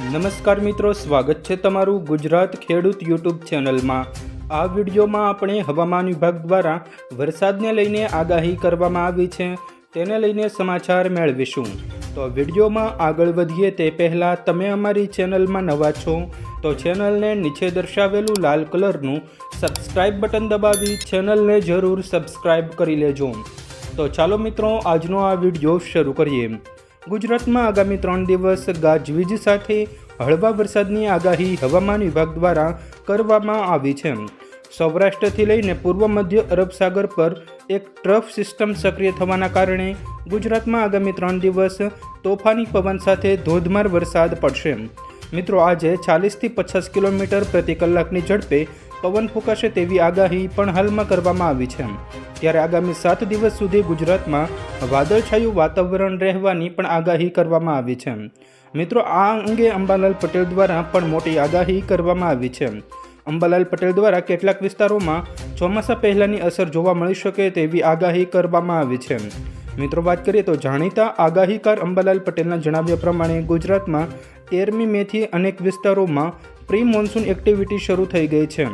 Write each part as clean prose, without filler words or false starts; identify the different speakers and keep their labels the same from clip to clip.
Speaker 1: નમસ્કાર મિત્રો, સ્વાગત છે તમારું ગુજરાત ખેડૂત યુટ્યુબ ચેનલમાં। આ વિડીયોમાં આપણે હવામાન વિભાગ દ્વારા વરસાદને લઈને આગાહી કરવામાં આવી છે તેને લઈને સમાચાર મેળવીશું। તો વિડીયોમાં આગળ વધીએ તે પહેલાં તમે અમારી ચેનલમાં નવા છો તો ચેનલને નીચે દર્શાવેલું લાલ કલરનું સબસ્ક્રાઇબ બટન દબાવી ચેનલને જરૂર સબસ્ક્રાઇબ કરી લેજો। તો ચાલો મિત્રો, આજનો આ વિડીયો શરૂ કરીએ। ગુજરાતમાં આગામી 3 દિવસ ગાજવીજ સાથે હળવા વરસાદની આગાહી હવામાન વિભાગ દ્વારા કરવામાં આવી છે। સૌરાષ્ટ્રથી લઈને પૂર્વ મધ્ય અરબ સાગર પર એક ટ્રફ સિસ્ટમ સક્રિય થવાના કારણે ગુજરાતમાં આગામી 3 દિવસ તોફાની પવન સાથે ધોધમાર વરસાદ પડશે। મિત્રો, આજે 40થી 50 કિલોમીટર પ્રતિ કલાકની ઝડપે પવન ફૂંકાશે તેવી આગાહી પણ હાલમાં કરવામાં આવી છે। ત્યારે આગામી 7 દિવસ સુધી ગુજરાતમાં વાદળછાયું વાતાવરણ રહેવાની પણ આગાહી કરવામાં આવી છે। મિત્રો, આ અંગે અંબાલાલ પટેલ દ્વારા પણ મોટી આગાહી કરવામાં આવી છે। અંબાલાલ પટેલ દ્વારા કેટલાક વિસ્તારોમાં ચોમાસા પહેલાંની અસર જોવા મળી શકે તેવી આગાહી કરવામાં આવી છે। મિત્રો, વાત કરીએ તો જાણીતા આગાહીકાર અંબાલાલ પટેલના જણાવ્યા પ્રમાણે ગુજરાતમાં 13મી મેથી અનેક વિસ્તારોમાં પ્રી મોન્સૂન એક્ટિવિટી શરૂ થઈ ગઈ છે,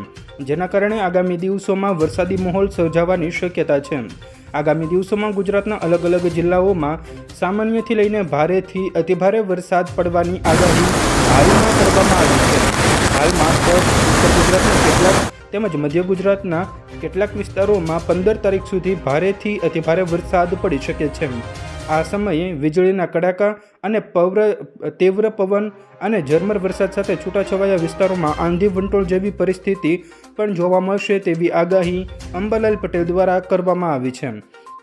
Speaker 1: જેના કારણે આગામી દિવસોમાં વરસાદી માહોલ સર્જાવાની શક્યતા છે। આગામી દિવસોમાં ગુજરાતના અલગ અલગ જિલ્લાઓમાં સામાન્યથી લઈને ભારેથી અતિભારે વરસાદ પડવાની આગાહી હાલમાં કરવામાં આવી છે। હાલમાં ઉત્તર ગુજરાતના કેટલાક તેમજ મધ્ય ગુજરાતના કેટલાક વિસ્તારોમાં 15 તારીખ સુધી ભારેથી અતિભારે વરસાદ પડી શકે છે। આ સમયે વીજળીના કડાકા અને તીવ્ર પવન અને ઝરમર વરસાદ સાથે છૂટાછવાયા વિસ્તારોમાં આંધી વંટોળ જેવી પરિસ્થિતિ પણ જોવા મળશે તેવી આગાહી અંબાલાલ પટેલ દ્વારા કરવામાં આવી છે।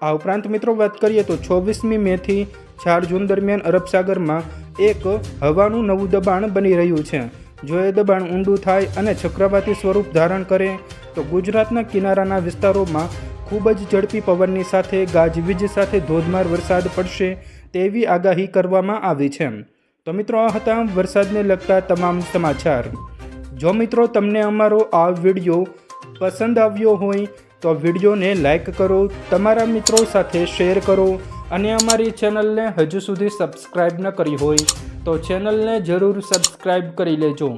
Speaker 1: આ ઉપરાંત મિત્રો, વાત કરીએ તો 24મી મેથી 4 જૂન દરમિયાન અરબ સાગરમાં એક હવાનું નવું દબાણ બની રહ્યું છે। જો એ દબાણ ઊંડું થાય અને ચક્રવાતી સ્વરૂપ ધારણ કરે તો ગુજરાતના કિનારાના વિસ્તારોમાં ખૂબ જ ઝડપી પવનની સાથે ગાજવીજ સાથે ધોધમાર વરસાદ પડશે તેવી આગાહી કરવામાં આવી છે। તો મિત્રો, આ હતા વરસાદને લગતા તમામ સમાચાર। જો મિત્રો તમને અમારો આ વિડીયો પસંદ આવ્યો હોય તો વિડીયોને લાઈક કરો, તમારા મિત્રો સાથે શેર કરો અને અમારી ચેનલને હજુ સુધી સબસ્ક્રાઈબ ન કરી હોય તો ચેનલને જરૂર સબસ્ક્રાઈબ કરી લેજો,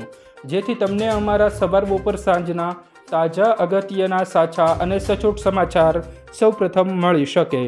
Speaker 1: જેથી તમને અમારા સવાર બપોર સાંજના તાજા અગત્યના સાચા અને સચોટ સમાચાર સૌપ્રથમ મળી શકે।